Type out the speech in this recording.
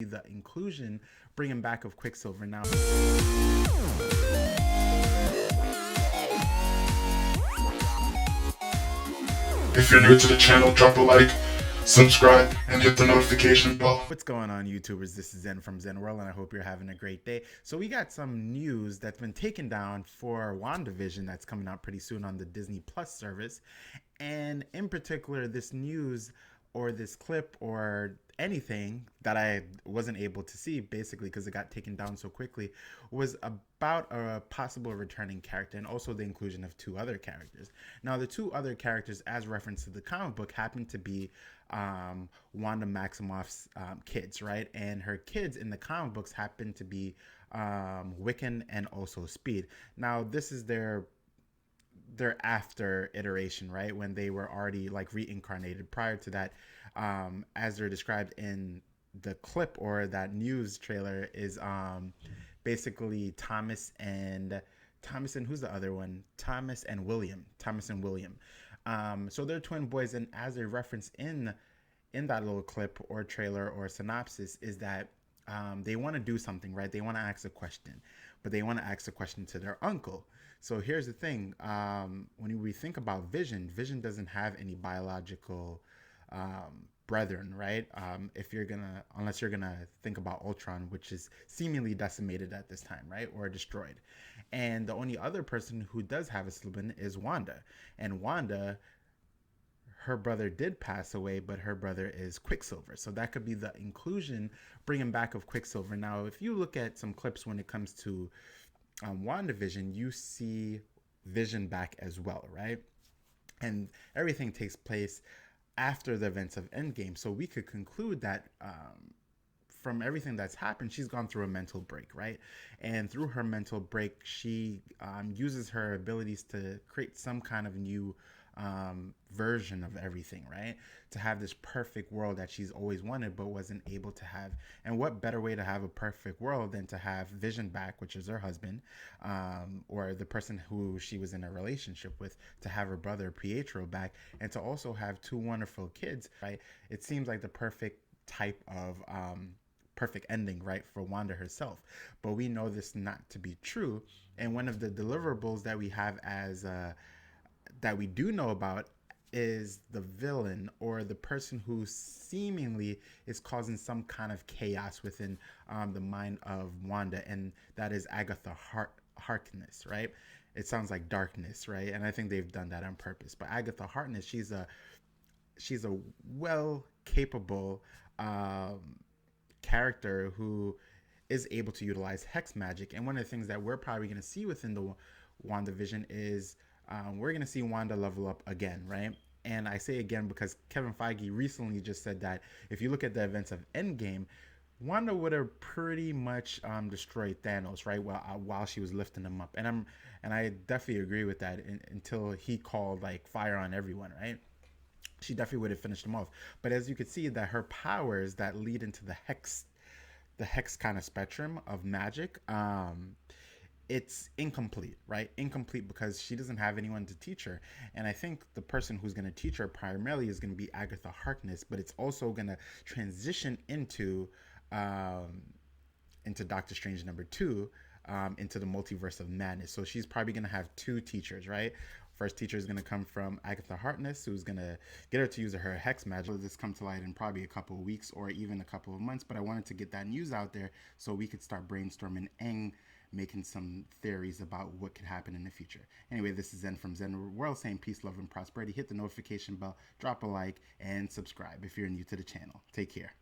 the inclusion, bringing back of QuickSilver. Now, if you're new to the channel, drop a like, subscribe, and hit the notification bell. what's going on, YouTubers? This is Zen from Zen World, and I hope you're having a great day. So we got some news that's been taken down for WandaVision that's coming out pretty soon on the Disney Plus service. And in particular, this news or this clip or anything that I wasn't able to see, basically because it got taken down so quickly, was about a possible returning character and also the inclusion of two other characters. Now, the two other characters, as referenced to the comic book, happen to be Wanda Maximoff's kids, right? And her kids in the comic books happen to be Wiccan and also Speed. Now, this is their after iteration, right, when they were already like reincarnated. Prior to that, as they're described in the clip or that news trailer, is basically Thomas and who's the other one? Thomas and William. So they're twin boys, and as they reference in that little clip or trailer or synopsis, is that they want to do something, right? They want to ask a question, but they want to ask a question to their uncle. So here's the thing. When we think about Vision doesn't have any biological brethren, right? Unless you're gonna think about Ultron, which is seemingly decimated at this time, right? Or destroyed. And the only other person who does have a sibling is Wanda. And Wanda, her brother did pass away, but her brother is QuickSilver. So that could be the inclusion, bringing back of QuickSilver. Now, if you look at some clips when it comes to WandaVision, you see Vision back as well, right? And everything takes place after the events of Endgame. So we could conclude that from everything that's happened, she's gone through a mental break, right? And through her mental break, she uses her abilities to create some kind of new version of everything, right? To have this perfect world that she's always wanted but wasn't able to have. And what better way to have a perfect world than to have Vision back, which is her husband, or the person who she was in a relationship with, to have her brother Pietro back, and to also have two wonderful kids, right? It seems like the perfect type of perfect ending, right, for Wanda herself. But we know this not to be true. And one of the deliverables that we have as that we do know about is the villain, or the person who seemingly is causing some kind of chaos within the mind of Wanda, and that is Agatha Harkness, right? It sounds like darkness, right? And I think they've done that on purpose. But Agatha Harkness, she's a well capable character who is able to utilize hex magic. And one of the things that we're probably going to see within the WandaVision is we're going to see Wanda level up again, right? And I say again because Kevin Feige recently just said that if you look at the events of Endgame, Wanda would have pretty much destroyed Thanos, right? While she was lifting him up. And I definitely agree with that until he called like fire on everyone, right? She definitely would have finished him off. But as you can see, that her powers that lead into the hex kind of spectrum of magic, it's incomplete, right? Incomplete because she doesn't have anyone to teach her. And I think the person who's going to teach her primarily is going to be Agatha Harkness, but it's also going to transition into Dr. Strange #2, into the multiverse of madness. So she's probably going to have two teachers, right? First teacher is going to come from Agatha Harkness, who's going to get her to use her hex magic. This come to light in probably a couple of weeks or even a couple of months, but I wanted to get that news out there so we could start brainstorming and making some theories about what could happen in the future. Anyway, this is Zen from Zen World saying peace, love, and prosperity. Hit the notification bell, drop a like, and subscribe if you're new to the channel. Take care.